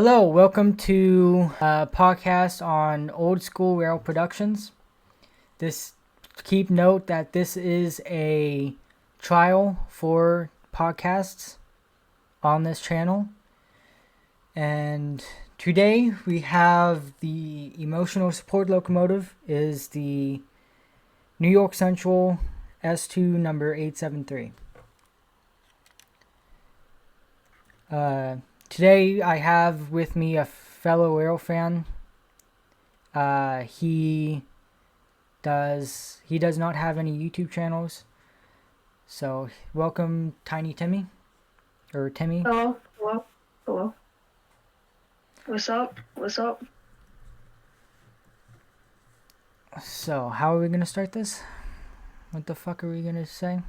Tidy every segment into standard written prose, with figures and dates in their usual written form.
Hello, welcome to a podcast on old school rail productions. This keep note that this is a trial for podcasts on this channel. And today we have the emotional support locomotive is the New York Central S2 number 873. Today I have with me a fellow rail fan. He does not have any YouTube channels. So welcome, Tiny Timmy, or Timmy. Hello. What's up? So how are we gonna start this? What the fuck are we gonna say?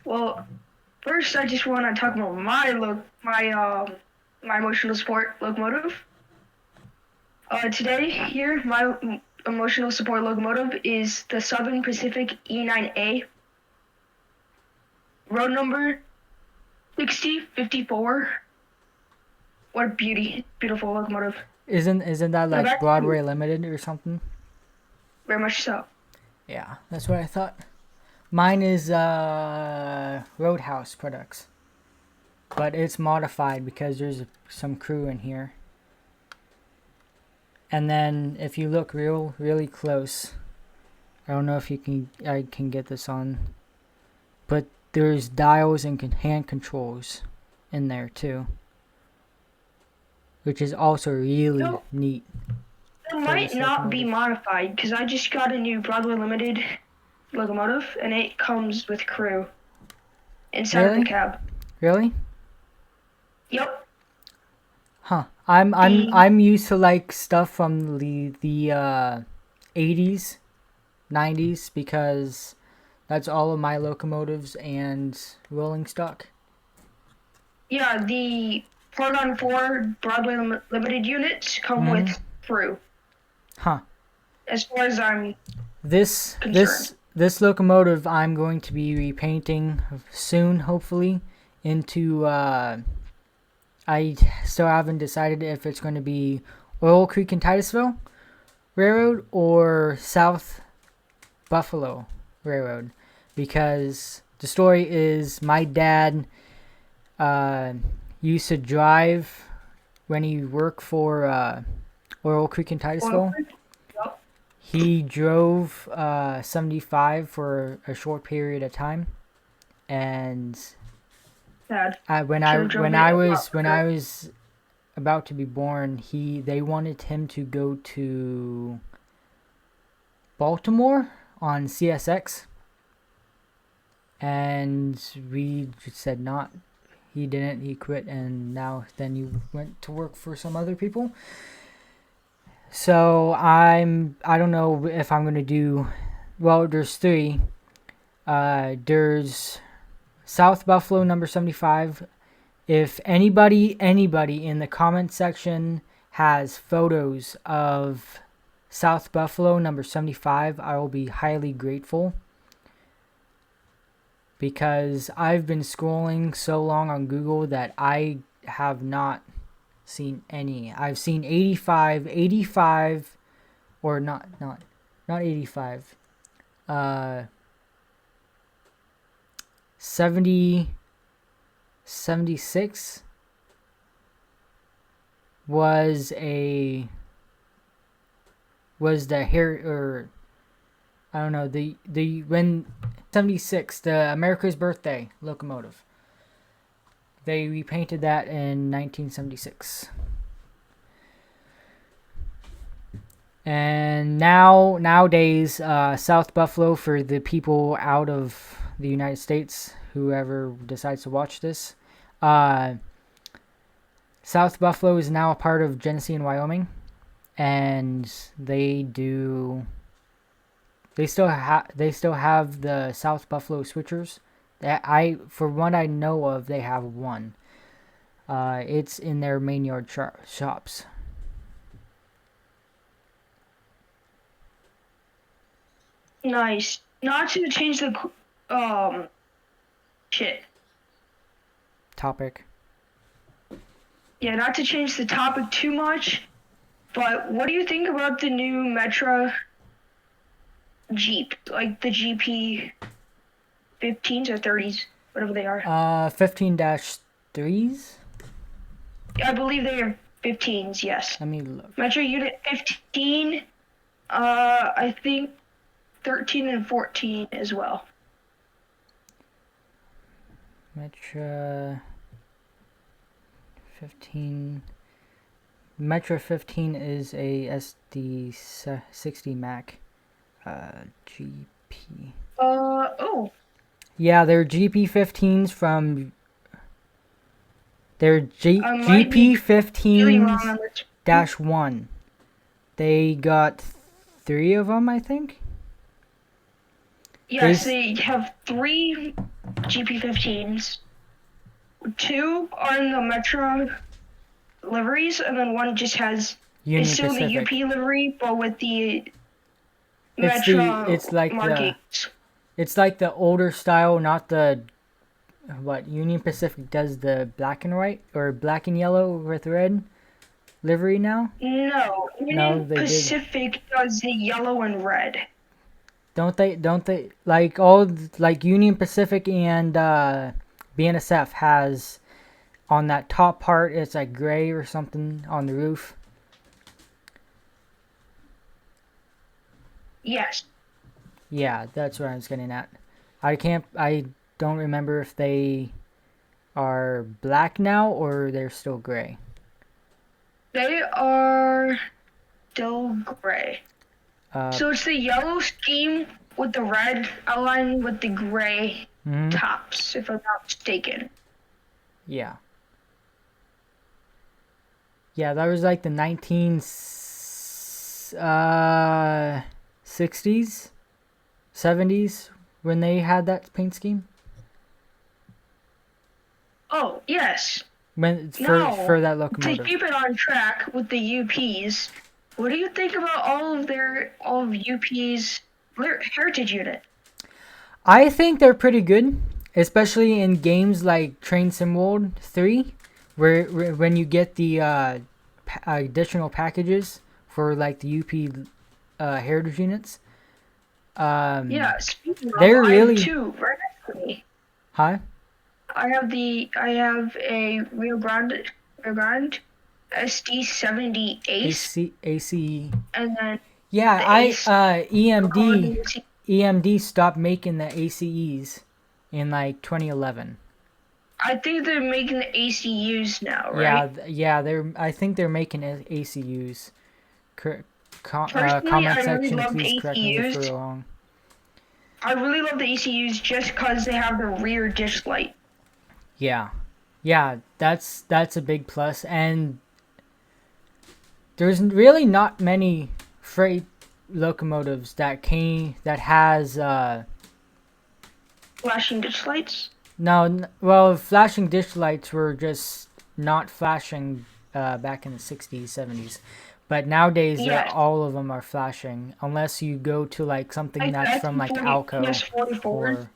Well, first I just want to talk about my emotional support locomotive. Today here, my emotional support locomotive is the Southern Pacific E9A, road number 6054. What a beautiful locomotive. Isn't that like Broadway Limited or something? Very much so. Yeah, that's what I thought. Mine is Roadhouse Products, but it's modified because there's some crew in here. And then if you look really close, I don't know if I can get this on, but there's dials and hand controls in there too, which is also really neat. It might not be modified because I just got a new Broadway Limited locomotive and it comes with crew inside of the cab. Really? Yep. Huh. I'm used to like stuff from the 80s, 90s because that's all of my locomotives and rolling stock. Yeah, the 4x4 Broadway Limited units come with crew. Huh. As far as I'm concerned. This locomotive I'm going to be repainting soon, hopefully, into I still haven't decided if it's going to be Oil Creek and Titusville Railroad or South Buffalo Railroad, because the story is my dad used to drive when he worked for Oil Creek and Titusville. Yep. He drove 75 for a short period of time, and when I was about to be born, they wanted him to go to Baltimore on CSX, and we just said not. He didn't. He quit, and then he went to work for some other people. So I don't know if I'm gonna do. Well, there's three. There's South Buffalo number 75. If anybody in the comment section has photos of South Buffalo number 75, I will be highly grateful, because I've been scrolling so long on Google that I have not seen any. I've seen 85, or not 85. 76 was the hair, or I don't know, the when 76, the America's Birthday locomotive. They repainted that in 1976. And nowadays, South Buffalo, for the people out of the United States, whoever decides to watch this, South Buffalo is now a part of Genesee and Wyoming, and they still have the South Buffalo switchers. For what I know of, they have one. It's in their main yard shops. Nice. Not to change the topic. Yeah, not to change the topic too much, but what do you think about the new Metra Jeep, like the GP 15s or 30s, whatever they are? 15-3s. I believe they are 15s. Yes. Let me look. Metro Unit 15. I think 13 and 14 as well. Metro 15. Metro 15 is a SD60 Mac. GP. Oh. Yeah, they're GP15s from. They're GP15s-1. They got 3 of them, I think. Yes, they have 3 GP15s. 2 are in the Metro liveries, and then 1 just has Union still Pacific. the UP livery, but with the Metro markings. It's like the older style, not the what Union Pacific does, the black and white or black and yellow with red livery now. No, Union Pacific does the yellow and red. Don't they like all like Union Pacific and BNSF has on that top part, it's like gray or something on the roof. Yes. Yeah, that's what I was getting at. I don't remember if they are black now or they're still gray. They are still gray. So it's the yellow scheme with the red outline with the gray tops, if I'm not mistaken. Yeah. Yeah, that was like the 1960s, 70s when they had that paint scheme. Oh, yes. For that locomotive. To keep it on track with the UPs, what do you think about all of UP's heritage unit? I think they're pretty good, especially in games like Train Sim World 3, where when you get the additional packages for like the UP heritage units. Yeah, speaking of, they're really I have 2 right next to me. Huh? I have a Rio Grande SD78 ACE. and then EMD stopped making the ACEs in like 2011. I think they're making the ACUs now, right? I think they're making ACUs. Personally, Comment I really section, love please correct me if we're wrong. I really love the ACUs just because they have the rear dish light. Yeah, that's a big plus, and there's really not many freight locomotives that has flashing dish lights. No, well, flashing dish lights were just not flashing back in the 60s, 70s. But nowadays, all of them are flashing, unless you go to like something that's from like Alco. ES44s.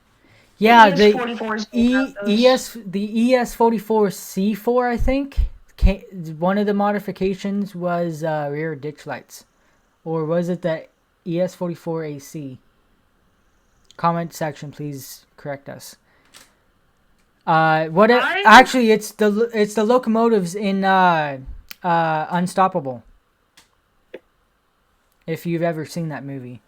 Yeah, the ES44C4, I think. One of the modifications was rear ditch lights, or was it the ES44AC? Comment section, please correct us. Actually, it's the locomotives in Unstoppable. If you've ever seen that movie.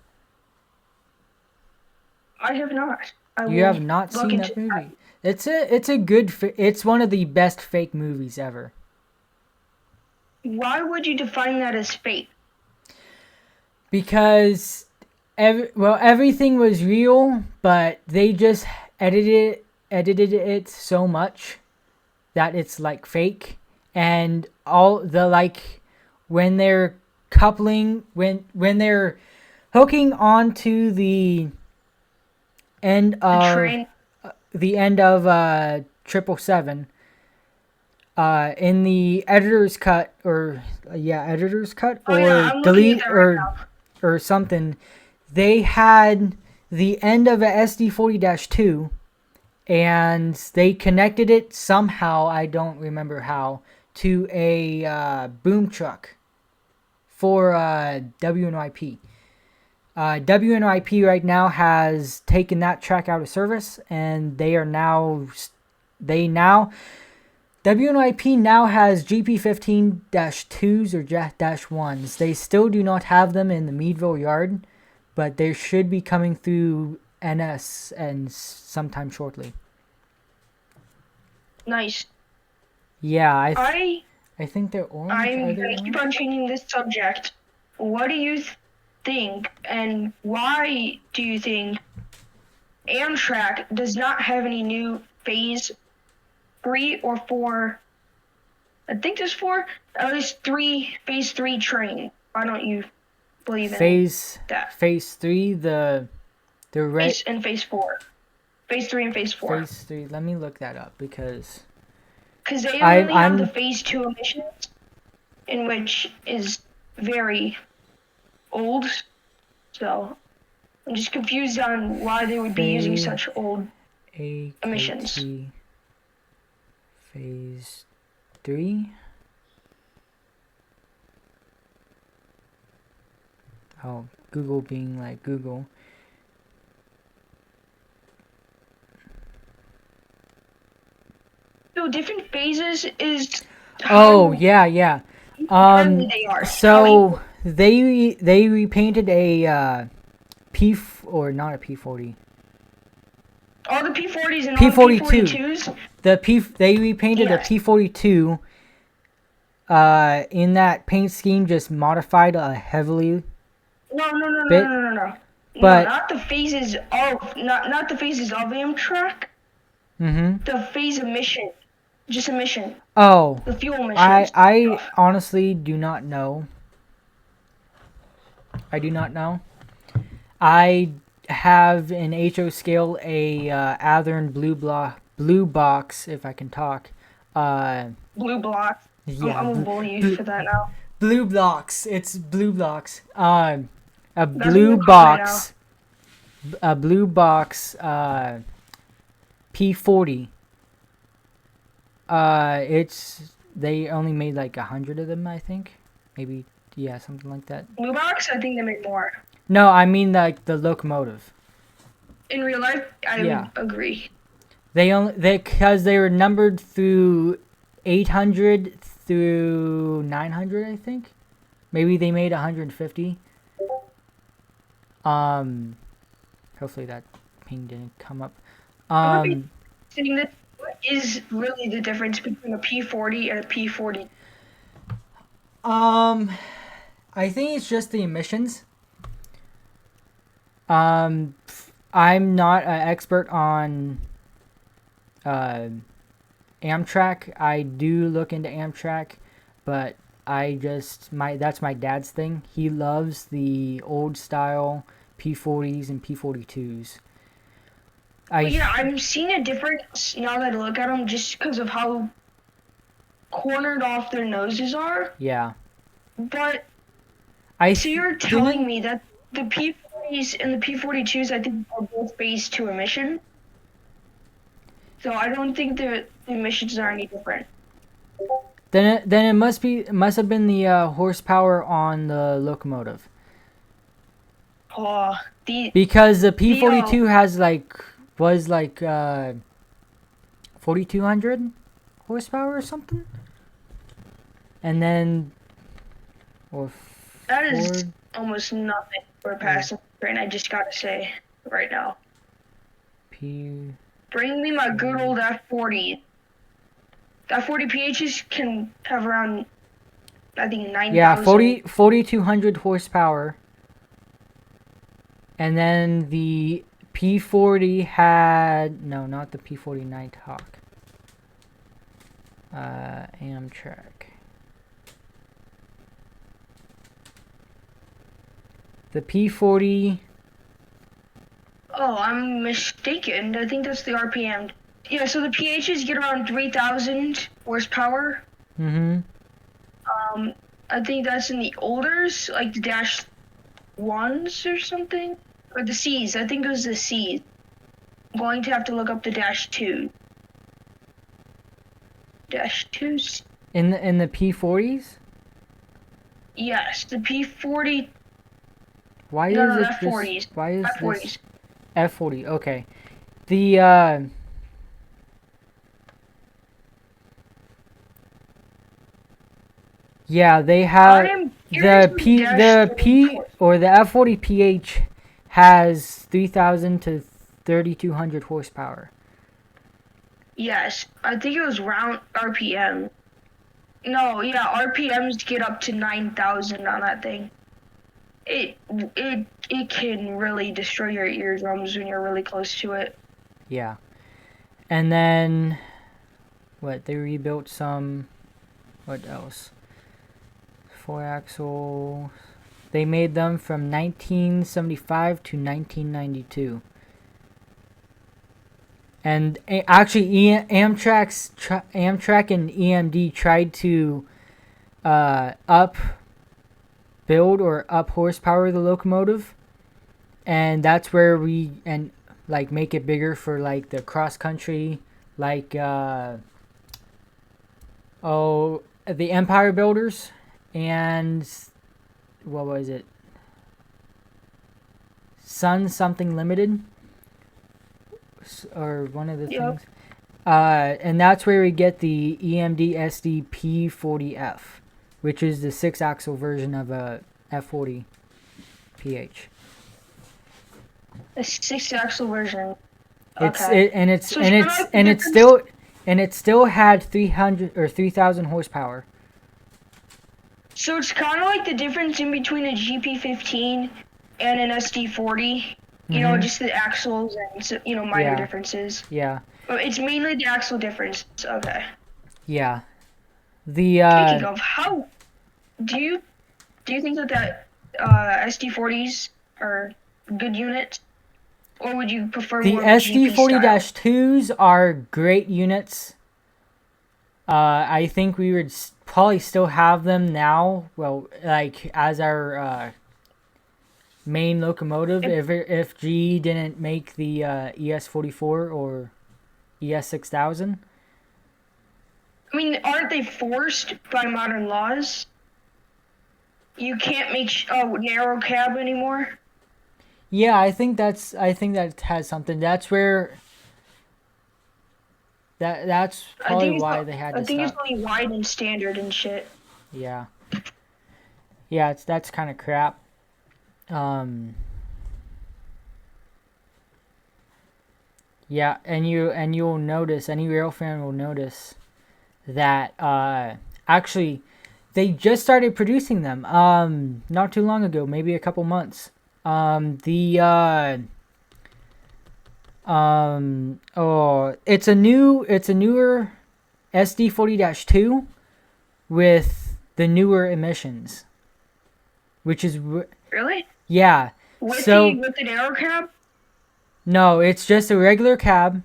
I have not. You have not seen that movie. It's one of the best fake movies ever. Why would you define that as fake? Because everything was real, but they just edited it so much that it's like fake, and all the like when they're coupling when they're hooking onto the end of 777 in the editor's cut or delete or something, they had the end of a SD40-2 and they connected it somehow, I don't remember how, to a boom truck for WNYP. WNYP right now has taken that track out of service, and WNYP now has GP15-2s or -1s. They still do not have them in the Meadville yard, but they should be coming through NS and sometime shortly. Nice. Yeah, I think they're orange. I'm going to keep on changing this subject. What do you think, and why do you think Amtrak does not have any new phase 3 or 4? I think there's 4, at least 3 phase 3 train. Why don't you believe in that? Phase 3, the red and phase 4. Phase 3 and phase 4. Phase 3. Let me look that up because they only have the phase 2 emissions, in which is very old. So I'm just confused on why they would be using such old emissions. Phase 3. Oh, Google being like Google. So different phases is. Oh yeah. So they repainted a not a P40. All the P40s and P42. All the P42s. They repainted a P42. In that paint scheme, just modified heavily. No. But not the phases of not the phases of Amtrak. The phase emission, just emission. Oh. The fuel emission. I honestly do not know. I have an HO scale a Athearn blue box, if I can talk. Blue block. Yeah. I'm gonna bully you for that now. Blue blocks. It's blue blocks. A blue box. A blue box. P40. They only made like 100 of them, I think. Maybe, yeah, something like that. Blue box? I think they made more. No, I mean like the locomotive. In real life, I would agree. Because they were numbered through 800 through 900, I think. Maybe they made 150. Hopefully that ping didn't come up. What is really the difference between a P40 and a P40? I think it's just the emissions. I'm not an expert on Amtrak. I do look into Amtrak, but that's my dad's thing. He loves the old style P40s and P42s. I'm seeing a difference now that I look at them just because of how cornered off their noses are. Yeah. But so you're telling me that the P40s and the P42s, I think, are both phase 2 emission? So I don't think the emissions are any different. Then it must have been the horsepower on the locomotive. Because the P42 was 4,200 horsepower or something, and then that is almost nothing for a passenger train. I just gotta say right now. Bring me my good old F40. F40 PHs can have around, I think, 9,000. Yeah, 4,200 horsepower. And then the P40 had... No, not the P40 Nighthawk. Amtrak. The P40... Oh, I'm mistaken. I think that's the RPM. Yeah, so the PHs get around 3,000 horsepower. Mm-hmm. I think that's in the olders, like the dash ones or something. Or the C's. I think it was the C's. I'm going to have to look up the dash 2. Dash 2s. In the P40s? Yes, the P40. Why No, is no, the it this? F40s. Why is this F40s. F40? Okay. The yeah, they have I'm curious what the dash The P for. or the F40 PH has 3,000 to 3,200 horsepower. Yes, I think it was round RPM. No, yeah, RPMs get up to 9,000 on that thing. It can really destroy your eardrums when you're really close to it. Yeah. And then what, they rebuilt some, what else? 4-axle. They made them from 1975 to 1992. And actually, Amtrak and EMD tried to up build or up horsepower the locomotive, and that's where we and like make it bigger for like the cross country, like the Empire Builders, and what was it? Sun something limited, or one of the things. And that's where we get the EMD SD P40F, which is the 6-axle version of a F40 PH. A 6-axle version. It still had 300 or 3,000 horsepower. So it's kind of like the difference in between a GP15 and an SD40. You know, just the axles and minor differences. Yeah. But it's mainly the axle difference. Okay. Yeah. Speaking of, how do you think that SD40s are good units, or would you prefer the more of a GP SD40-2s are great units. I think we would probably still have them now. Well, like as our main locomotive, if GE didn't make the ES44 or ES6000. I mean, aren't they forced by modern laws? You can't make narrow cab anymore. Yeah, I think that has something. That's where. That's probably why they had to stop. I think it's only wide and standard and shit. Yeah. Yeah, that's kind of crap. Yeah, and you'll notice, any rail fan will notice that actually they just started producing them not too long ago, maybe a couple months. It's a newer SD40-2 with the newer emissions, which is really, yeah. With the narrow cab. No, it's just a regular cab.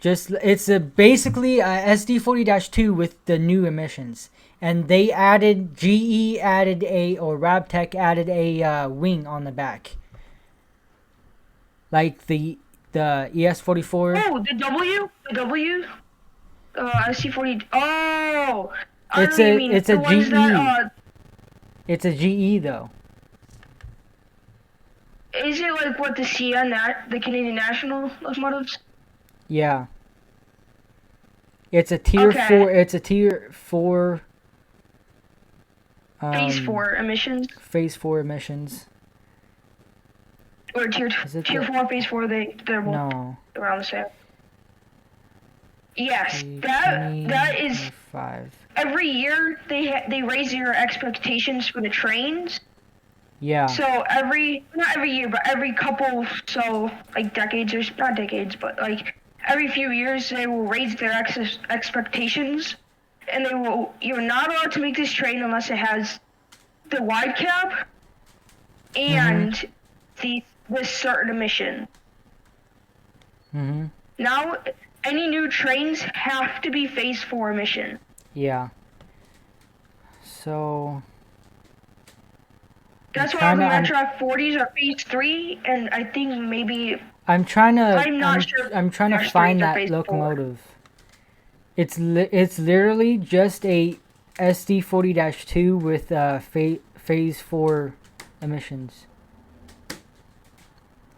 It's basically a SD40-2 with the new emissions, and GE added Rabtec added a wing on the back, like the ES44. Oh, the W, SD40. Oh, it's a GE. It's a GE though. Is it like what the CN, the Canadian National locomotives? Yeah. It's a tier 4. It's a tier 4. Phase 4 emissions. Phase 4 emissions. Or tier 4, phase 4. They're both around the same. Yes, that is. 5. Every year they raise your expectations for the trains. Yeah. So not every year, but every couple, like decades, or not decades, but like every few years, they will raise their expectations, and you're not allowed to make this train unless it has the wide cab and this certain emission. Now, any new trains have to be phase 4 emission. Yeah. So. That's why the Metro 40s are phase 3, and I think maybe. I'm trying to find that locomotive. 4. It's literally just a SD40-2 with phase 4 emissions.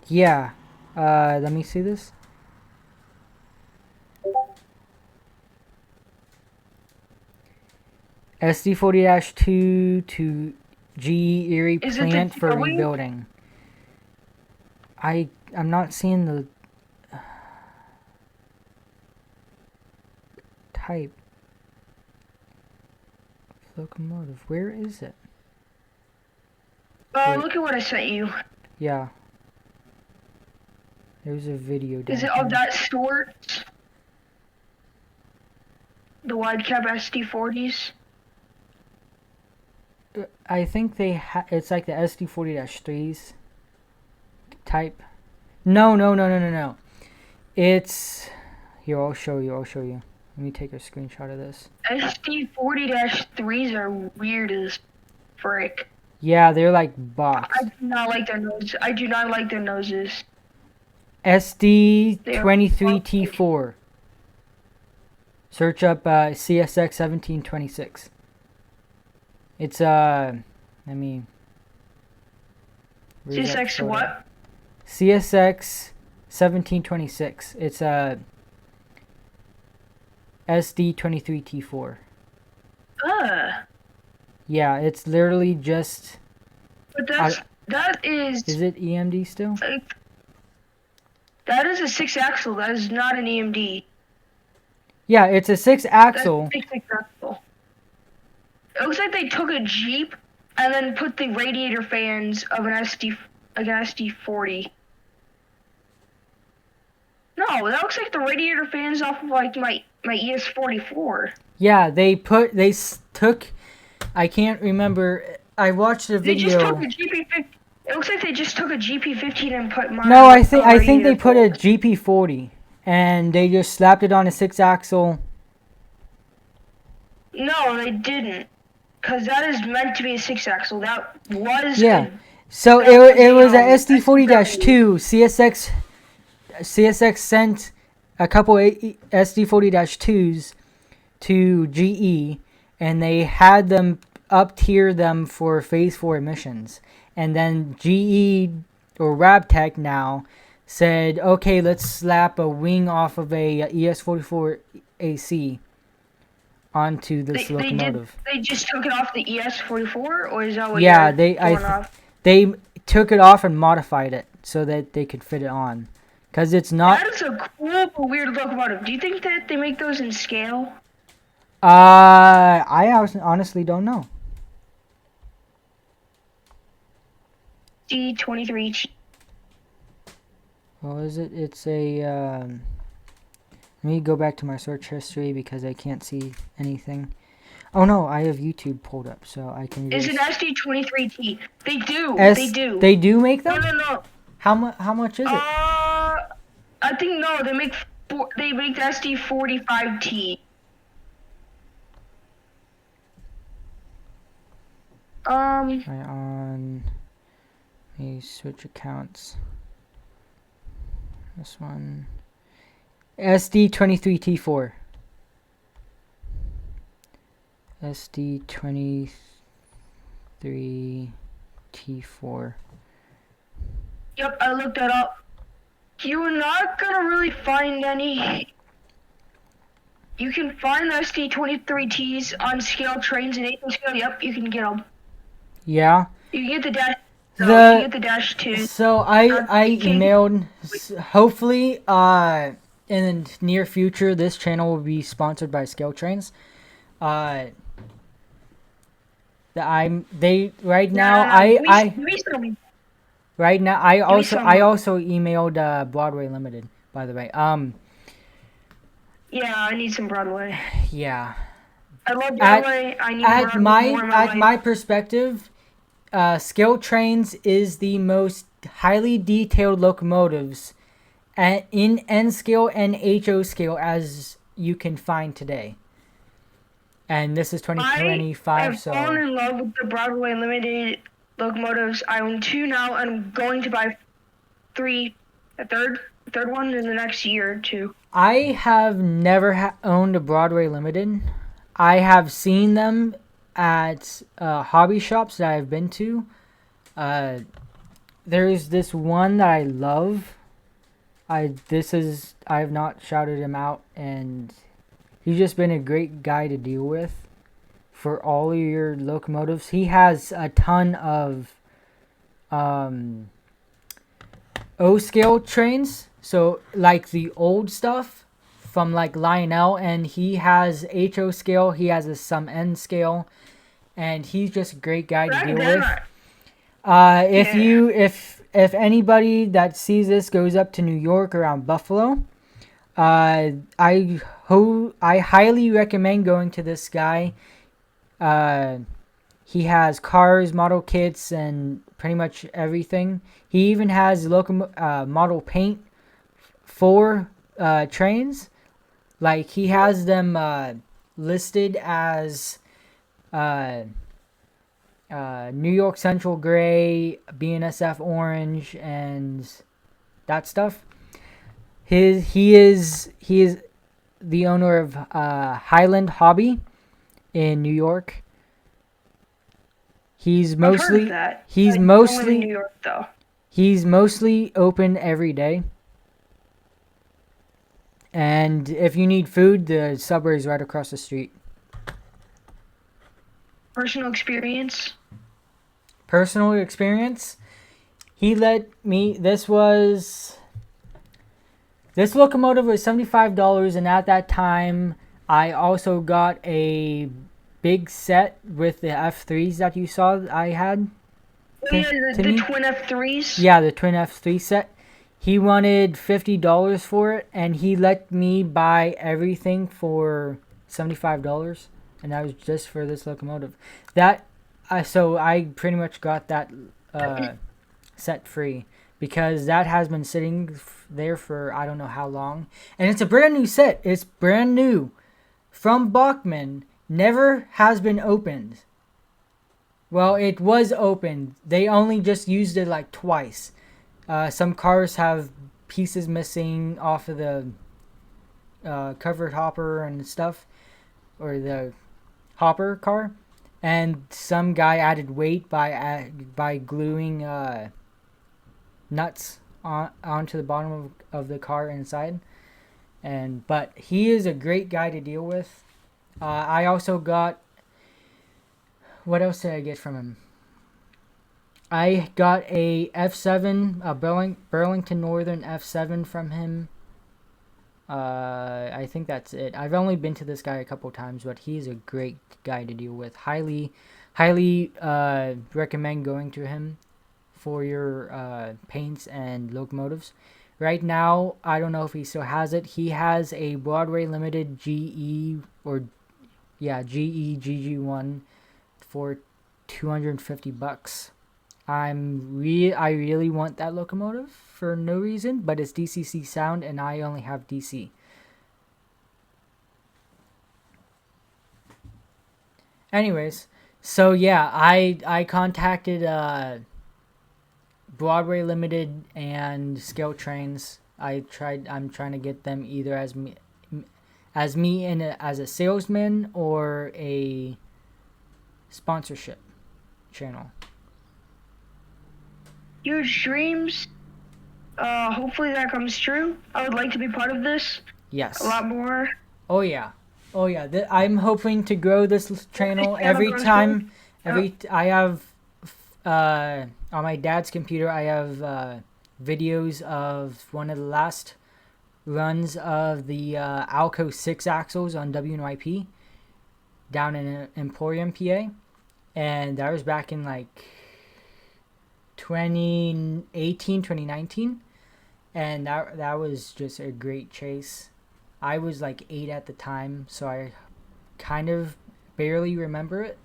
Yeah. Let me see this. SD40-2 to GE Erie plant for rebuilding. I'm not seeing the type. Locomotive. Where is it? Look at what I sent you. Yeah. There's a video down Is it here. of that sort? The wide cab SD40s? I think it's like the SD40-3s type. No. It's here. I'll show you. Let me take a screenshot of this. SD40-3s are weird as frick. Yeah, they're like box. I do not like their noses. SD23T4. Search up CSX 1726. It's let me. CSX what? CSX 1726. It's SD23T4. Yeah, it's literally just. But that is. Is it EMD still? That is a 6-axle. That is not an EMD. Yeah, it's a 6-axle. That's a 6-axle. It looks like they took a Jeep and then put the radiator fans of an SD40. No, that looks like the radiator fans off of like my ES44. Yeah, they took. I can't remember. I watched a video. They just took a GP50. It looks like they just took a GP15 and put mine. No, I think they put a GP40 and they just slapped it on a 6-axle. No, they didn't. Because that is meant to be a 6-axle. That was... Yeah. So it was a SD40-2. CSX sent a couple SD40-2s to GE, and they had them up-tier them for Phase 4 emissions. And then GE, or Rabtech now, said, okay, let's slap a wing off of a ES44 AC onto this locomotive. They just took it off the ES44, or is that what they took it off and modified it so that they could fit it on. Because it's not... That is a cool but weird locomotive. Do you think that they make those in scale? I honestly don't know. D23. What is it? It's a... let me go back to my search history because I can't see anything. Oh no, I have YouTube pulled up, so I can... Is it SD23T? They do. They do. They do make them? No. How much is it? I think no. They make the SD45T. Right on. Let me switch accounts. This one. SD23T4. SD23T4. Yep, I looked that up. You're not gonna really find any. You can find the SD23Ts on scale trains and 8 scale. Yep, you can get them. Yeah. You can get the dash. You can get the dash 2. So I emailed. Hopefully, in the near future, this channel will be sponsored by Scale Trains. Right now I also emailed Broadway Limited, by the way. Yeah, I need some Broadway. Yeah. I love Broadway. I need my perspective, Scale Trains is the most highly detailed locomotives in N scale and HO scale as you can find today. And this is 2025, so... I've fallen in love with the Broadway Limited locomotives. I own 2 now, and I'm going to buy a third one in the next year or 2. I have never owned a Broadway Limited. I have seen them at hobby shops that I've been to. There's this one that I love. I've not shouted him out, and he's just been a great guy to deal with for all of your locomotives. He has a ton of O scale trains, so like the old stuff from like Lionel, and he has HO scale. He has some N scale, and he's just a great guy to deal with. If anybody that sees this goes up to New York around Buffalo, I highly recommend going to this guy. He has cars, model kits, and pretty much everything. He even has model paint for trains. Like, he has them listed as New York Central Gray, BNSF Orange, and that stuff. He is the owner of Highland Hobby in New York. He's mostly I've heard of that. Only in New York though. He's mostly open every day. And if you need food, the Subway is right across the street. Personal experience? Personal experience? He let me... This locomotive was $75, and at that time, I also got a big set with the F3s that you saw that I had. The twin F3s? Yeah, the twin F3 set. He wanted $50 for it, and he let me buy everything for $75, and that was just for this locomotive. So I pretty much got that set free, because that has been sitting there for I don't know how long, and it's a brand new set. It's brand new from Bachmann. Never has been opened. Well, it was opened. They only just used it like twice. Some cars have pieces missing off of the covered hopper and stuff, or the hopper car, and some guy added weight by gluing nuts onto the bottom of the car inside. But he is a great guy to deal with. I also got... What else did I get from him? I got a F7, a Burlington Northern F7 from him. I think that's it. I've only been to this guy a couple times, but he's a great guy to deal with. Highly recommend going to him for your paints and locomotives. Right now, I don't know if he still has it. He has a Broadway Limited GE GG1 for $250. I really want that locomotive for no reason, but it's DCC sound, and I only have DC. Anyways, so yeah, I contacted Broadway Limited and Scale Trains. I'm trying to get them either as me as a salesman or a sponsorship channel. Your dreams, hopefully that comes true. I would like to be part of this. Yes. A lot more. Oh yeah. I'm hoping to grow this channel every time. I have on my dad's computer. I have videos of one of the last runs of the Alco 6 axles on WNYP down in Emporium, PA, and that was back in like 2018, 2019, and that was just a great chase. I was like 8 at the time, so I kind of barely remember it,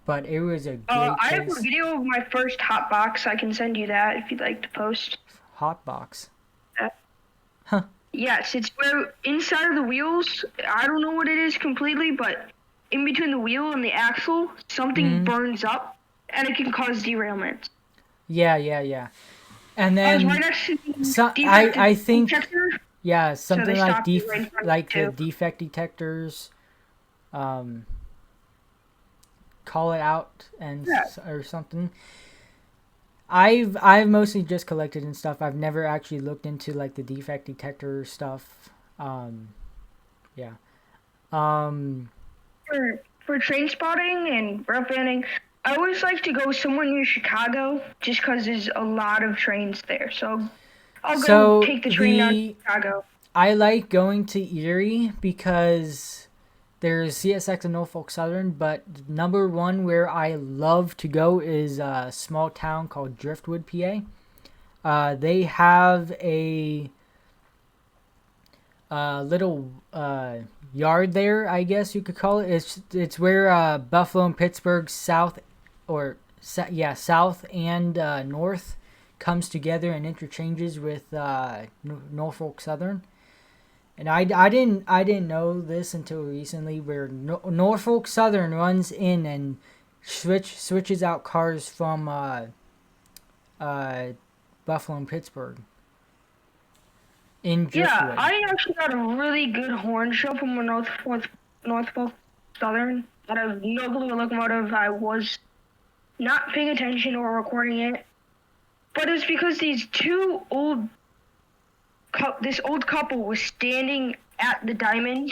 but it was a great chase. I have a video of my first hot box. I can send you that if you'd like to post. Hot box? Huh. Yes, it's where inside of the wheels, I don't know what it is completely, but in between the wheel and the axle, something burns up, and it can cause derailment. Yeah. And then right next to I think detector, something so like the defect detectors. call it out or something. I've mostly just collected and stuff. I've never actually looked into like the defect detector stuff. Yeah. For train spotting and rail fanning, I always like to go somewhere near Chicago, just because there's a lot of trains there. So I'll go take the train down to Chicago. I like going to Erie because there's CSX and Norfolk Southern, but number one where I love to go is a small town called Driftwood, PA. They have a little yard there, I guess you could call it. It's where Buffalo and Pittsburgh South and North comes together and interchanges with Norfolk Southern. And I didn't know this until recently, where Norfolk Southern runs in and switches out cars from Buffalo and Pittsburgh. In Driftwood. Yeah, I actually got a really good horn show from a Norfolk Southern. I had no clue what locomotive. I was not paying attention or recording it, but it's because this old couple was standing at the diamond.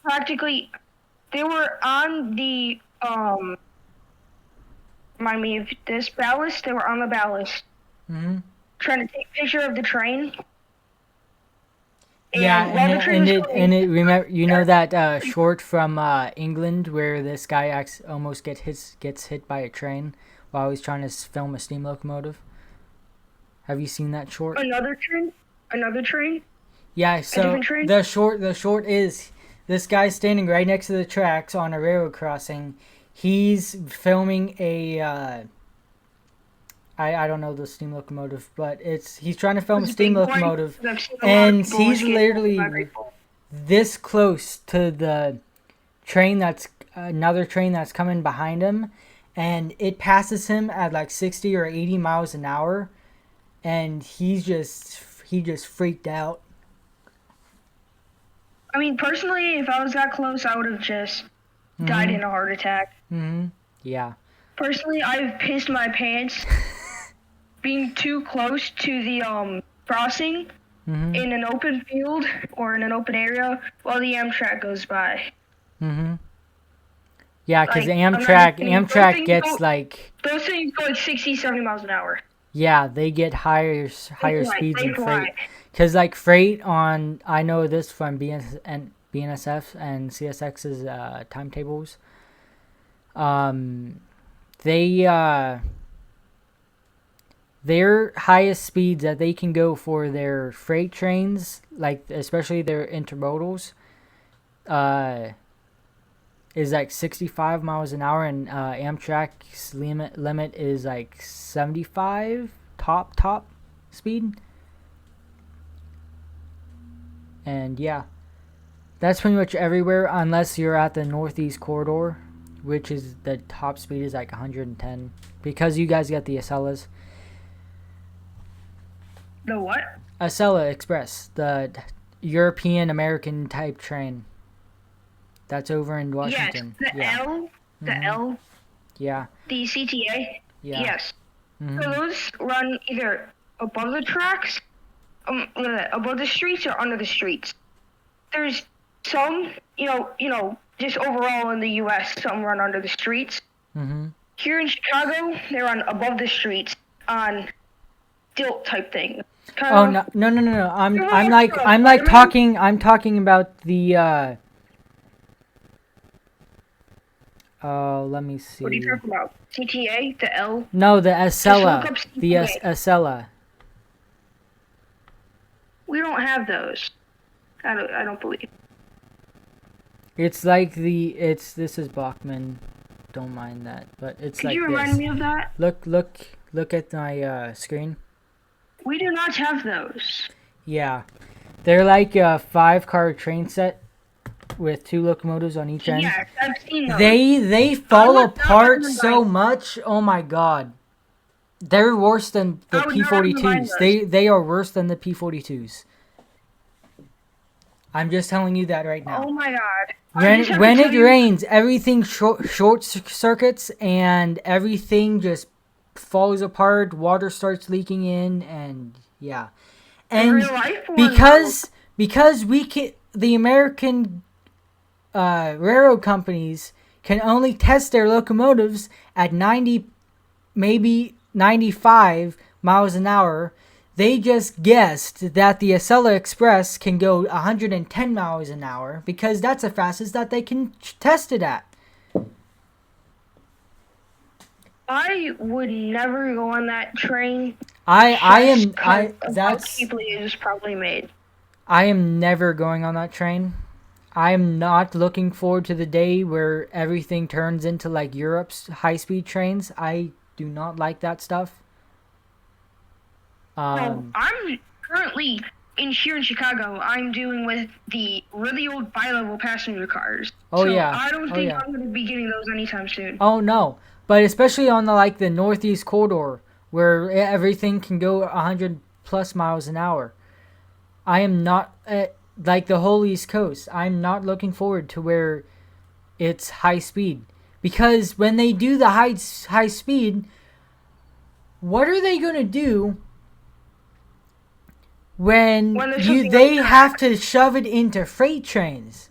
Practically, they were on the remind me of this ballast. They were on the ballast, trying to take a picture of the train. Remember, you know that short from England where this guy almost gets hit by a train while he's trying to film a steam locomotive. Have you seen that short? Another train. Yeah. So the short is this guy standing right next to the tracks on a railroad crossing. He's filming a. I don't know the steam locomotive, but he's trying to film a steam locomotive, and he's literally this close to the train another train that's coming behind him, and it passes him at like 60 or 80 miles an hour, and he just freaked out. I mean, personally, if I was that close, I would have just died in a heart attack. Yeah. Personally, I've pissed my pants being too close to the crossing in an open field or in an open area while the Amtrak goes by. Yeah, because Amtrak gets like... Those things go at 60, 70 miles an hour. Yeah, they get higher speeds than freight. Because like freight on... I know this from BNSF and CSX's timetables. Their highest speeds that they can go for their freight trains, like especially their intermodals, is like 65 miles an hour, and Amtrak's limit is like 75 top speed. And yeah, that's pretty much everywhere unless you're at the Northeast Corridor, which is the top speed is like 110, because you guys got the Acellas. The what? Acela Express, the European American type train. That's over in Washington. Yes, the L. Yeah. The CTA. Yeah. Yes. So those run either above the tracks, above the streets, or under the streets. There's some, you know, just overall in the U.S., some run under the streets. Here in Chicago, they run above the streets on stilt type thing. No. I'm talking about the let me see. What are you talking about? CTA, the L? No, the Acela. The Acela. We don't have those. I don't believe. It's like this is Bachman. Don't mind that, but it's Could like you remind me of that? Look at my screen. We do not have those. Yeah, they're like a 5-car train set with 2 locomotives on each end. Yes, I've seen those. They fall apart so much. Oh my god, they're worse than the P-42s. They are worse than the P-42s. I'm just telling you that right now. Oh my god. When it rains, everything short circuits and everything just falls apart. Water starts leaking in, and yeah, and because the American railroad companies can only test their locomotives at 90, maybe 95 miles an hour. They just guessed that the Acela Express can go 110 miles an hour because that's the fastest that they can test it at. I would never go on that train. That's cheaply it is probably made. I am never going on that train. I am not looking forward to the day where everything turns into like Europe's high-speed trains. I do not like that stuff. I'm currently here in Chicago. I'm dealing with the really old bi-level passenger cars. Oh, so yeah. I don't think I'm going to be getting those anytime soon. Oh no, but especially on the Northeast corridor where everything can go 100 plus miles an hour. I am not like the whole East Coast. I'm not looking forward to where it's high speed, because when they do the high speed, what are they going to do when they have to shove it into freight trains?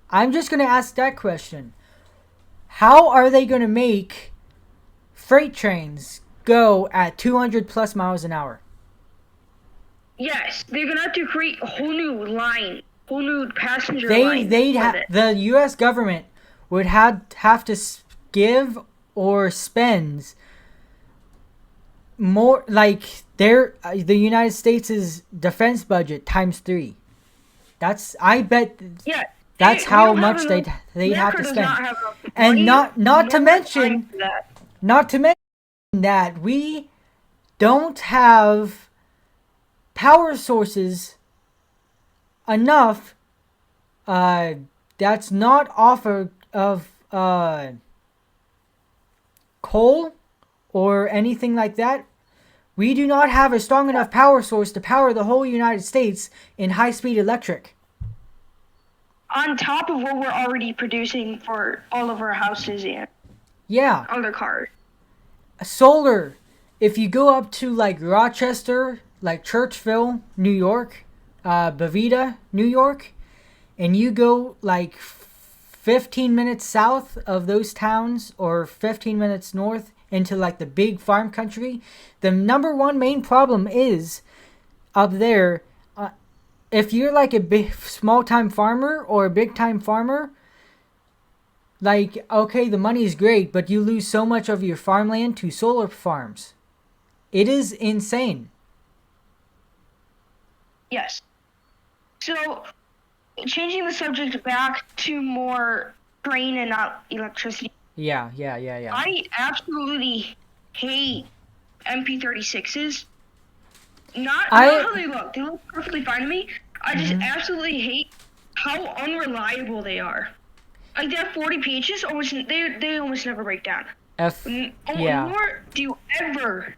I'm just going to ask that question. How are they going to make freight trains go at 200 plus miles an hour? Yes, they're going to have to create a whole new line, whole new passenger line. The U.S. government would have to give or spend more, like the United States' defense budget times 3. I bet. Yeah. That's how much they have to spend. And not to mention that we don't have power sources enough that's not off of coal or anything like that. We do not have a strong enough power source to power the whole United States in high-speed electric. On top of what we're already producing for all of our houses and other cars. Solar. If you go up to like Rochester, like Churchville, New York, Bavita, New York, and you go like 15 minutes south of those towns or 15 minutes north into like the big farm country, the number one main problem is up there. If you're like a big small-time farmer or a big-time farmer, like, okay, the money is great, but you lose so much of your farmland to solar farms. It is insane. Yes. So, changing the subject back to more train and not electricity. Yeah. I absolutely hate MP36s. Not how they look. They look perfectly fine to me. I just absolutely hate how unreliable they are. Like, they have 40 pHs, they almost never break down. Nor do you ever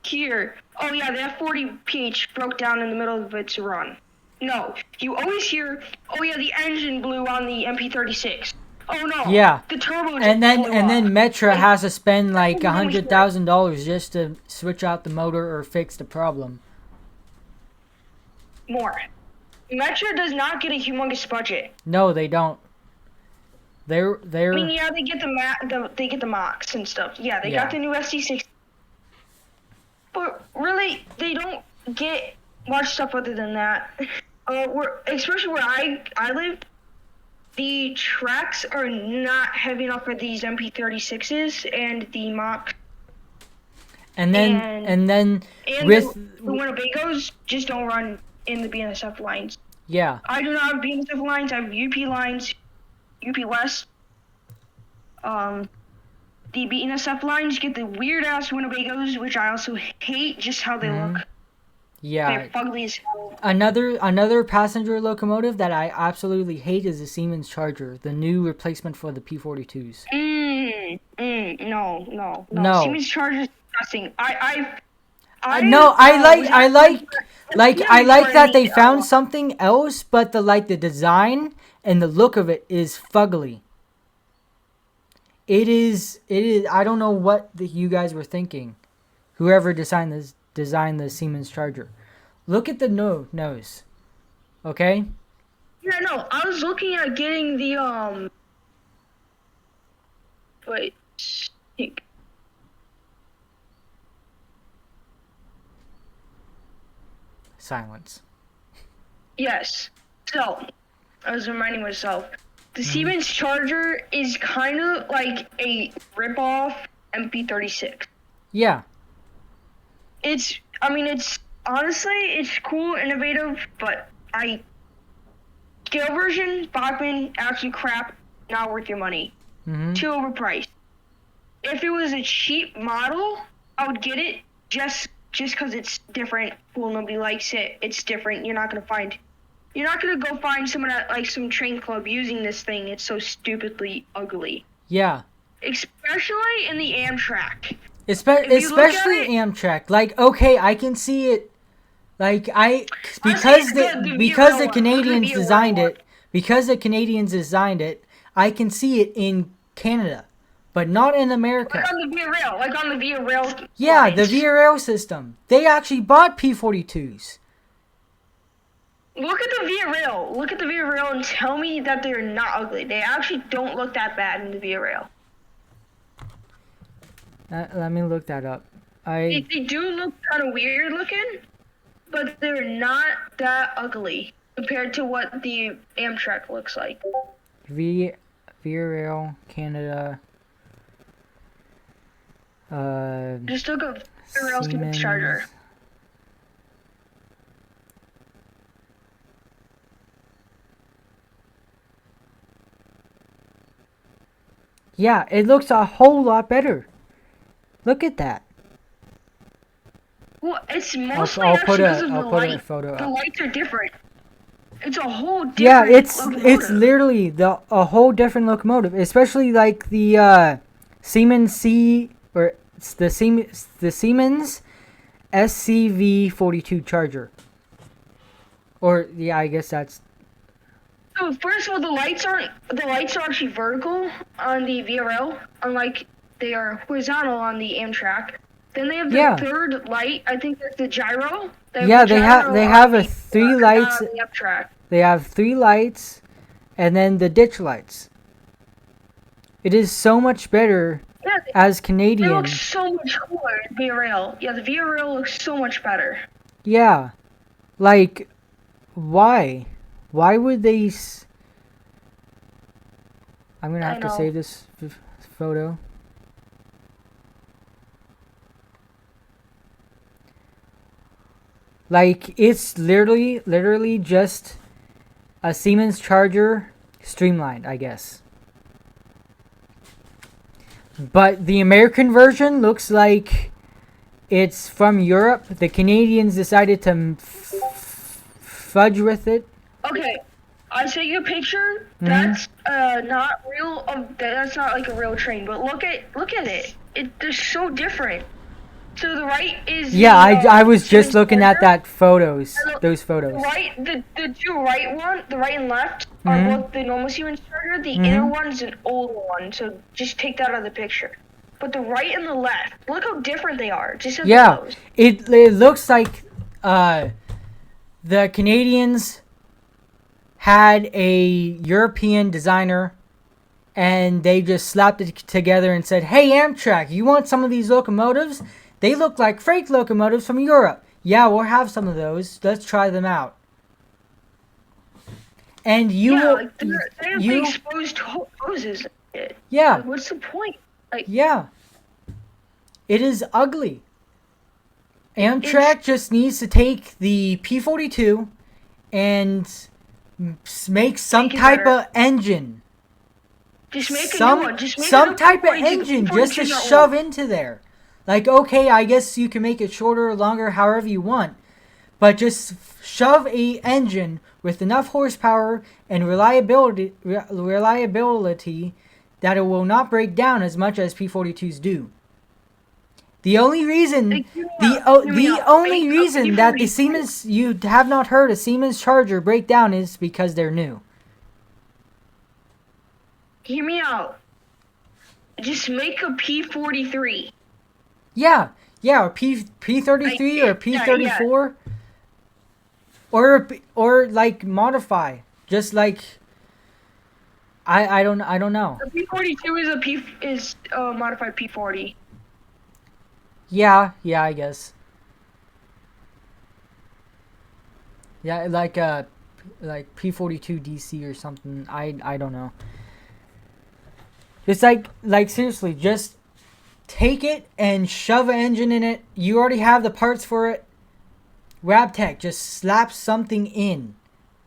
hear, oh yeah, they have 40 pH broke down in the middle of its run. No, you always hear, oh yeah, the engine blew on the MP36. Oh no. Yeah. The turbo and then Metra has to spend like $100,000 just to switch out the motor or fix the problem. More. Metra does not get a humongous budget. No, they don't. They're. I mean, yeah, they get the Mox and stuff. Yeah, they got the new SD6. But really, they don't get much stuff other than that. Especially where I live. The tracks are not heavy enough for these MP36s and the Mach. And then with the Winnebagos just don't run in the BNSF lines. Yeah. I do not have BNSF lines. I have UP lines, UP West. The BNSF lines get the weird ass Winnebagos, which I also hate just how they look. Yeah. They're fugly as hell. Another passenger locomotive that I absolutely hate is the Siemens Charger, the new replacement for the P42s. No. Siemens Charger is disgusting. I like that they found something else, but the design and the look of it is fugly. It is. I don't know what you guys were thinking. Whoever designed the Siemens Charger. Look at the nose. Okay? Yeah, no, I was looking at getting the, wait, Silence. Yes. So, I was reminding myself, the Siemens Charger is kind of like a rip-off MP36. Yeah. It's honestly, it's cool, innovative, but scale version, Bachmann, absolute crap, not worth your money. Too overpriced. If it was a cheap model, I would get it just because it's different. Cool, nobody likes it. It's different. You're not gonna go find someone at like some train club using this thing. It's so stupidly ugly. Yeah. Especially in the Amtrak. Especially Amtrak. Like, okay, I can see it. Like, because the Canadians designed it. Because the Canadians designed it, I can see it in Canada, but not in America. Like on the Via Rail. Yeah, lines. the Via Rail system. They actually bought P-42s. Look at the Via Rail and tell me that they're not ugly. They actually don't look that bad in the Via Rail. Let me look that up. They do look kind of weird looking, but they're not that ugly compared to what the Amtrak looks like. Via Rail Canada. Just look up Via Rail Siemens Charger. Yeah, it looks a whole lot better. Look at that. Well, it's mostly I'll put because of the a light. photo The up. lights are different. It's a whole different locomotive. It's literally a whole different locomotive, especially like the Siemens the Siemens SCV-42 Charger. Or yeah, I guess that's. So first of all, the lights are actually vertical on the Via Rail, unlike they are horizontal on the Amtrak. Then they have the third light. I think that's the gyro. They have three lights. They have 3 lights, and then the ditch lights. It is so much better as Canadian. It looks so much cooler. Via Rail. Yeah, the Via Rail looks so much better. Yeah, like why? Why would they? I'm gonna have to save this photo. Like, it's literally just a Siemens Charger streamlined, I guess. But the American version looks like it's from Europe. The Canadians decided to fudge with it. Okay, I sent you a picture. That's not real. That's not like a real train. But look at it. They're so different. So the right is I was just looking at those photos. The two the right and left are both the normal Siemens Charger. The inner one is an older one, so just take that out of the picture. But the right and the left, look how different they are. Just it looks like the Canadians had a European designer, and they just slapped it together and said, "Hey Amtrak, you want some of these locomotives? They look like freight locomotives from Europe. Yeah, we'll have some of those. Let's try them out." And they have the exposed hoses. Yeah. Like, what's the point? Yeah. It is ugly. Amtrak just needs to take the P-42 and make some type of engine. Just make a new one. Just make some type of engine just to shove into there. Like, okay, I guess you can make it shorter or longer, however you want. But just shove a engine with enough horsepower and reliability that it will not break down as much as P-42s do. The only reason that the Siemens, you have not heard a Siemens Charger break down is because they're new. hear me out. Just make a P43. Yeah, or P33 or P34, or like modify, just like I don't know. The P42 is a modified P40. Yeah, I guess. Yeah, like P42 DC or something. I don't know. It's like seriously, just take it and shove an engine in it. You already have the parts for it. Wabtec, just slap something in.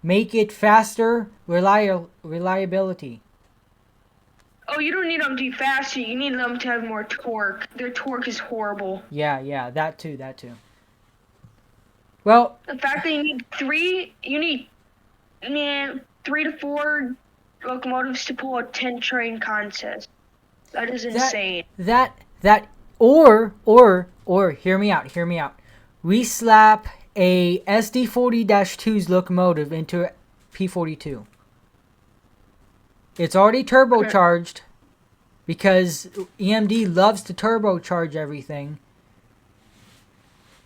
Make it faster, reliability. Oh, you don't need them to be faster. You need them to have more torque. Their torque is horrible. Yeah, that too. Well, the fact that you need 3 to 4 locomotives to pull a 10 train contest. That is insane. Or hear me out. We slap a SD40-2's locomotive into a P42. It's already turbocharged because EMD loves to turbocharge everything.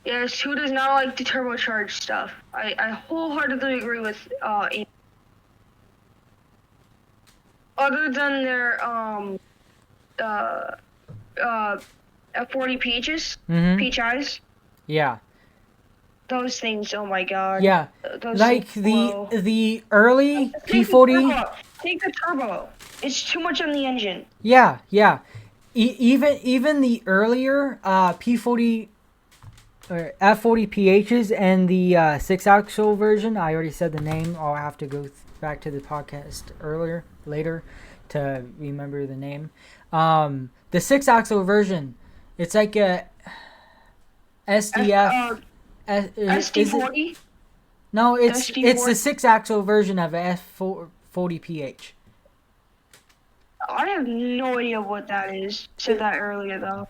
Yes, who does not like to turbocharge stuff? I wholeheartedly agree with other than their F40 peaches, peach eyes. Yeah. Those things, oh my god. Yeah. Those like the early P40. Take the turbo. It's too much on the engine. Yeah. Even the earlier P40 or F40 PHs and the 6-axle version. I already said the name. I'll have to go back to the podcast later to remember the name. The 6-axle version, it's like a SDF. SD40? No, it's the 6-axle version of a F40 PH. I have no idea what that is. Said that earlier though.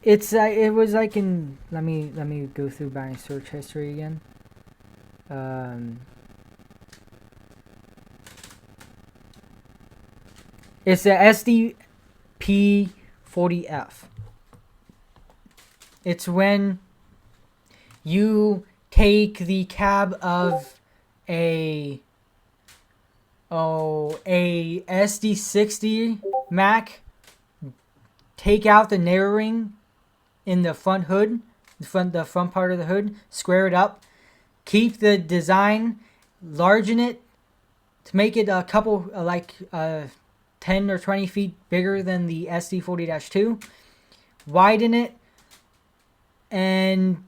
It was like in let me go through my search history again. It's the SDP40F. It's when you take the cab of a SD60 Mac, take out the narrowing in the front hood, the front part of the hood, square it up, keep the design, largen it to make it a couple 10 or 20 feet bigger than the SD40-2, widen it, and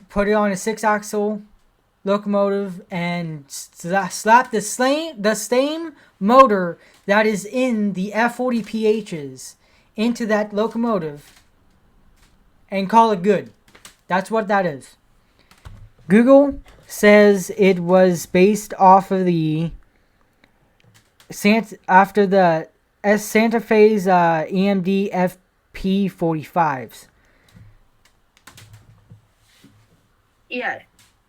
put it on a 6-axle locomotive and slap the same motor that is in the F40 PHs into that locomotive and call it good. That's what that is. Google says it was based off of the Santa Fe's EMD FP45s. Yeah.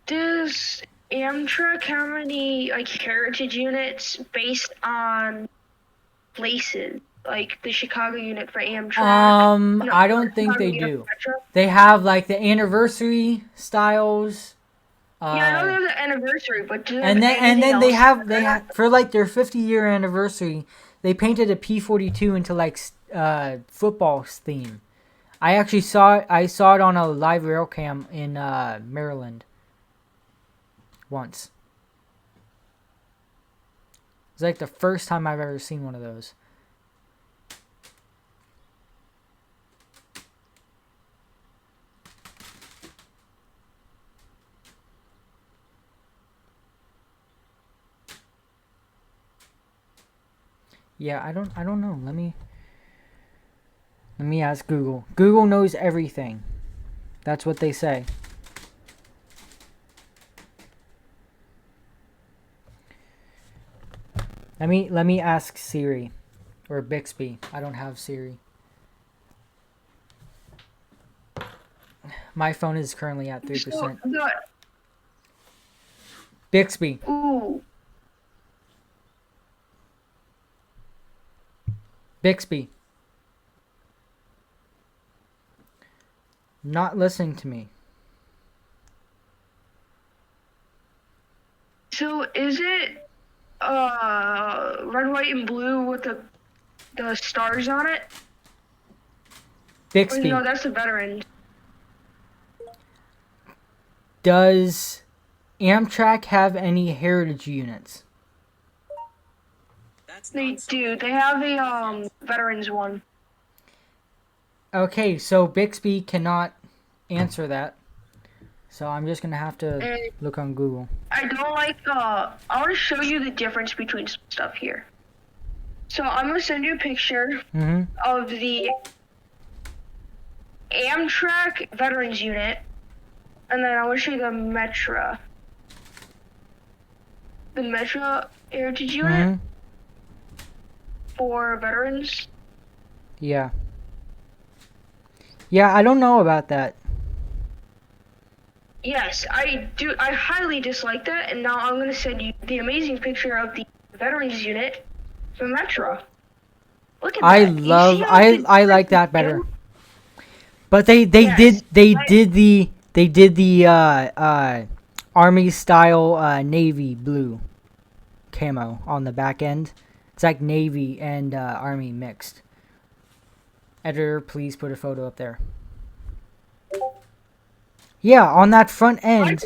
Does Amtrak have any heritage units based on places? Like the Chicago unit for Amtrak? I don't think they do. They have the anniversary styles. Yeah, I know there's an anniversary, but do and then they have for their 50-year anniversary, they painted a P42 into football theme. I actually saw it on a live rail cam in Maryland once. It's the first time I've ever seen one of those. Yeah, I don't know. Let me ask Google. Google knows everything. That's what they say. Let me ask Siri or Bixby. I don't have Siri. My phone is currently at 3%. Bixby. Ooh. Bixby. Not listening to me. So is it red, white, and blue with the stars on it? Bixby. Or no, that's the veterans. Does Amtrak have any heritage units? They do. They have a veterans one. Okay, so Bixby cannot answer that. So I'm just gonna have to look on Google. I don't like. I want to show you the difference between some stuff here. So I'm gonna send you a picture of the Amtrak veterans unit, and then I want to show you the Metra. The Metra heritage unit for veterans. Yeah. Yeah, I don't know about that. Yes, I do. I highly dislike that, and now I'm going to send you the amazing picture of the veterans unit from Metro. Look at that. I like that better. But they did the army style navy blue camo on the back end. It's like navy and army mixed. Editor, please put a photo up there. Yeah, on that front end.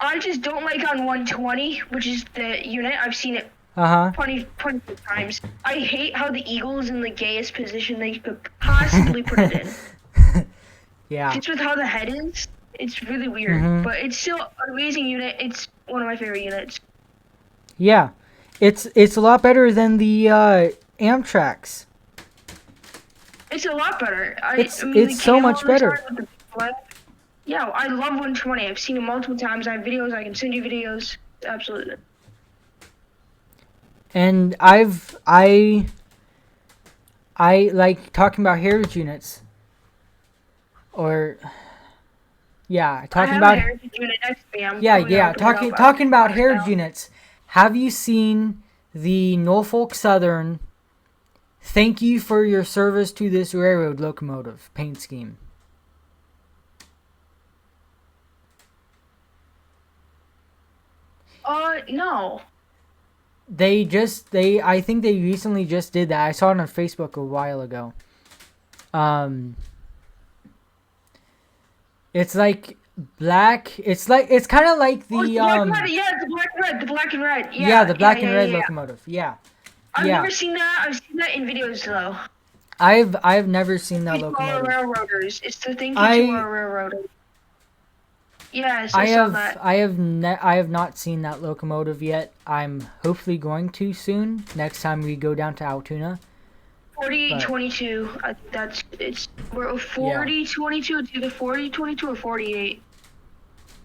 I just don't like on 120, which is the unit. I've seen it 20 times. I hate how the Eagle's in the gayest position they could possibly put it in. Yeah. Just with how the head is, it's really weird. But it's still an amazing unit. It's one of my favorite units. Yeah. It's a lot better than the Amtrak's. It's a lot better. It's so much better. Yeah, I love 120. I've seen it multiple times. I have videos. I can send you videos. Absolutely. And I like talking about heritage units. Or yeah, talking about a heritage unit next to me. talking about heritage units. Have you seen the Norfolk Southern "Thank you for your service to this railroad" locomotive paint scheme? No. I think they recently just did that. I saw it on Facebook a while ago. It's like black. It's kind of like the the black and red. Yeah, the black and red locomotive. Yeah. I've never seen that. I've seen that in videos though. I've never seen that locomotive. Railroaders. It's the thing to our railroaders. Yes, I saw that. I have not seen that locomotive yet. I'm hopefully going to soon. Next time we go down to Altoona. 4022. We're 4022. It's either 4022 or 48.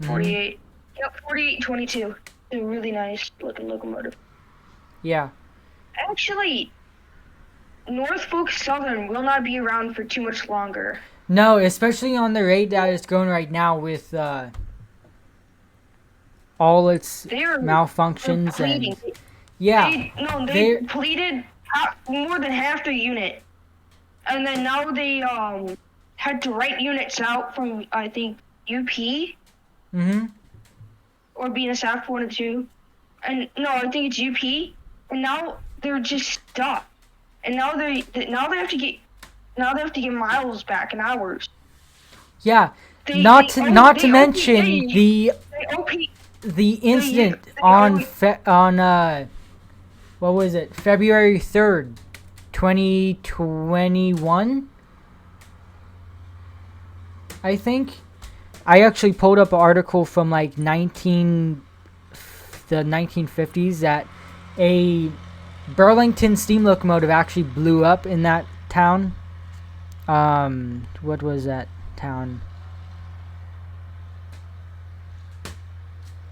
48. Yep, 4822. It's a really nice looking locomotive. Yeah. Actually, Norfolk Southern will not be around for too much longer. No, especially on the rate that it's going right now with all its malfunctions and they depleted more than half their unit, and then now they had to write units out from I think UP, or BNSF 1 or 2, and no, I think it's UP, and now they're just stuck, and now they have to get miles back and hours. Yeah, not to mention the incident on what was it, February 3rd, 2021, I think. I actually pulled up an article from like the 1950s that a Burlington steam locomotive actually blew up in that town. What was that town?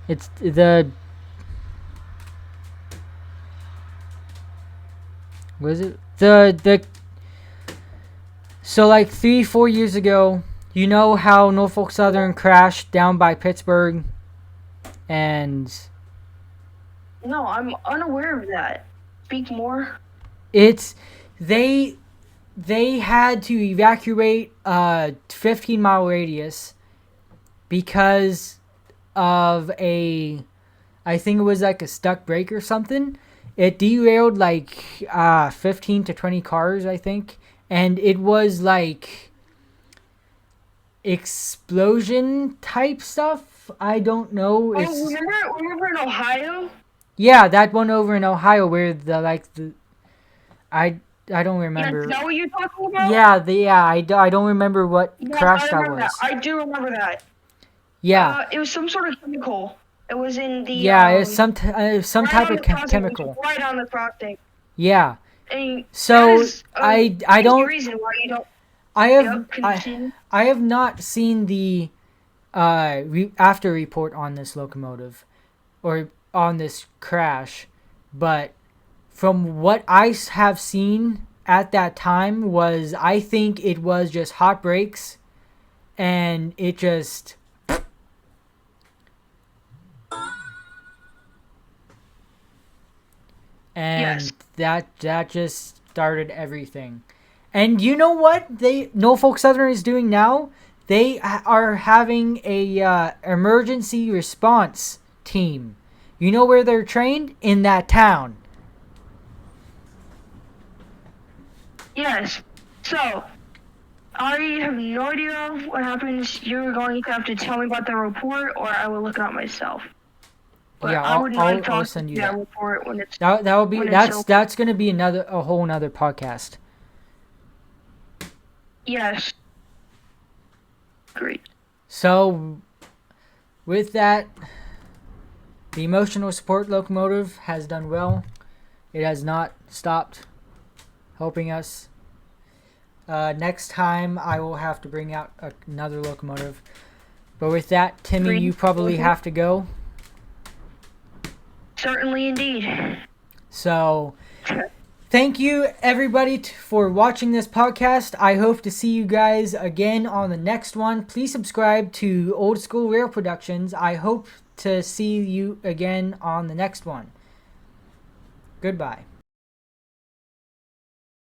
It's so like 3-4 years ago, you know how Norfolk Southern crashed down by Pittsburgh, and no, I'm unaware of that. Speak more. It's they had to evacuate a 15-mile radius because of I think it was like a stuck brake or something. It derailed like 15 to 20 cars, I think. And it was like explosion type stuff. I don't know. Remember in Ohio? Yeah, that one over in Ohio where I don't remember. Yeah, is that what you're talking about? Yeah, I don't remember what crash that was. I do remember that. Yeah. It was some sort of chemical. It was in the it's some type of chemical. Right on the crossing. Yeah. And so I don't. Reason why you don't. I have not seen the after report on this locomotive or on this crash, but from what I have seen at that time was I think it was just hot brakes, and it just. And yes. that just started everything. And you know what Norfolk Southern is doing now? They are having a emergency response team. You know where they're trained? In that town. Yes. So, I have no idea what happens. You're going to have to tell me about the report, or I will look it up myself. But yeah, I'll send you that report when it's that will be that's going to be a whole nother podcast. Yes. Great. So, with that, the emotional support locomotive has done well. It has not stopped helping us. Next time, I will have to bring out another locomotive. But with that, Timmy, you probably have to go. Certainly, indeed. So, thank you, everybody, for watching this podcast. I hope to see you guys again on the next one. Please subscribe to Old School Rail Productions. I hope to see you again on the next one. Goodbye.